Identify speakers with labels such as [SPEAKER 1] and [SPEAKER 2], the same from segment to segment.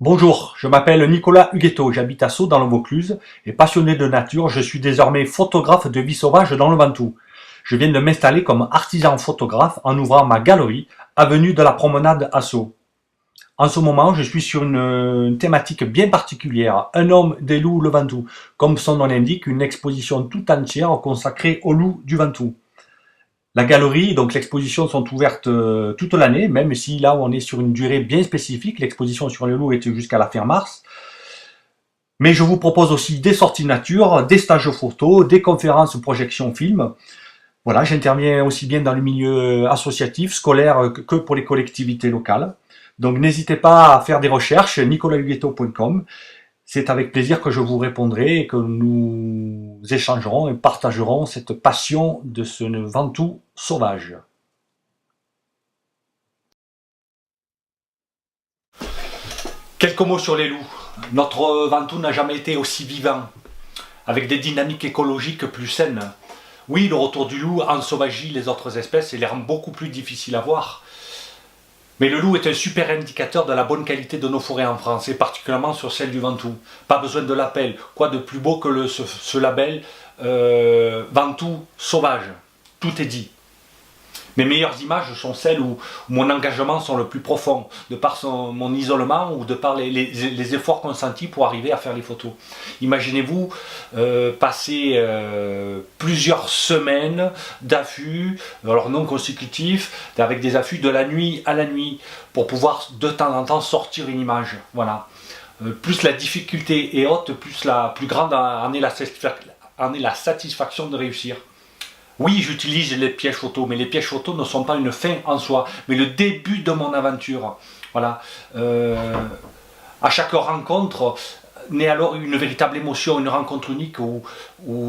[SPEAKER 1] Bonjour, je m'appelle Nicolas Huguetto, j'habite à Sceaux dans le Vaucluse et passionné de nature, je suis désormais photographe de vie sauvage dans le Ventoux. Je viens de m'installer comme artisan photographe en ouvrant ma galerie avenue de la Promenade à Sceaux. En ce moment, je suis sur une thématique bien particulière, un homme, des loups, le Ventoux. Comme son nom l'indique, une exposition tout entière consacrée aux loups du Ventoux. La galerie, donc l'exposition sont ouvertes toute l'année, même si là on est sur une durée bien spécifique. L'exposition sur les loups était jusqu'à la fin mars. Mais je vous propose aussi des sorties nature, des stages photo, des conférences, projections, films. Voilà, j'interviens aussi bien dans le milieu associatif, scolaire que pour les collectivités locales. Donc n'hésitez pas à faire des recherches, nicolahuguetto.com. C'est avec plaisir que je vous répondrai et que nous échangerons et partagerons cette passion de ce Ventoux sauvage. Quelques mots sur les loups. Notre Ventoux n'a jamais été aussi vivant, avec des dynamiques écologiques plus saines. Oui, le retour du loup ensauvagie les autres espèces et les rend beaucoup plus difficiles à voir. Mais le loup est un super indicateur de la bonne qualité de nos forêts en France, et particulièrement sur celle du Ventoux. Pas besoin de l'appel. Quoi de plus beau que ce label Ventoux sauvage. Tout est dit. Mes meilleures images sont celles où mon engagement sont le plus profond, de par mon isolement ou de par les efforts consentis pour arriver à faire les photos. Imaginez-vous passer plusieurs semaines d'affût, alors non consécutifs, avec des affûts de la nuit à la nuit, pour pouvoir de temps en temps sortir une image. Voilà. Plus la difficulté est haute, plus grande en est la satisfaction de réussir. Oui, j'utilise les pièges photos, mais les pièges photos ne sont pas une fin en soi, mais le début de mon aventure. Voilà. À chaque rencontre naît alors une véritable émotion, une rencontre unique où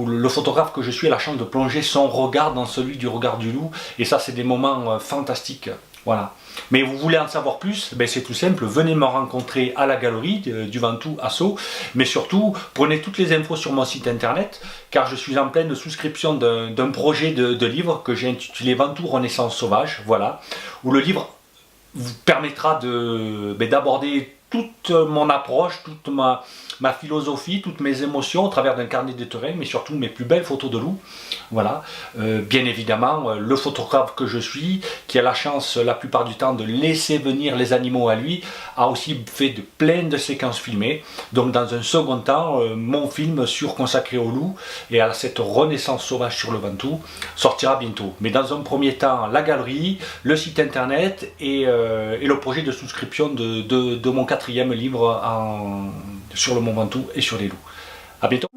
[SPEAKER 1] le photographe que je suis a la chance de plonger son regard dans celui du regard du loup, et ça c'est des moments fantastiques. Voilà. Mais vous voulez en savoir plus? Ben c'est tout simple, venez me rencontrer à la galerie du Ventoux à Sceaux, mais surtout prenez toutes les infos sur mon site internet, car je suis en pleine souscription d'un projet de livre que j'ai intitulé Ventoux Renaissance Sauvage, voilà, où le livre vous permettra d'aborder toute mon approche, toute ma philosophie, toutes mes émotions au travers d'un carnet de terrain, mais surtout mes plus belles photos de loups. Voilà. Bien évidemment, le photographe que je suis, qui a la chance la plupart du temps de laisser venir les animaux à lui, a aussi fait plein de séquences filmées. Donc dans un second temps, mon film consacré aux loups et à cette renaissance sauvage sur le Ventoux sortira bientôt. Mais dans un premier temps, la galerie, le site internet et le projet de souscription de mon 4e livre sur le Mont Ventoux et sur les loups. A bientôt.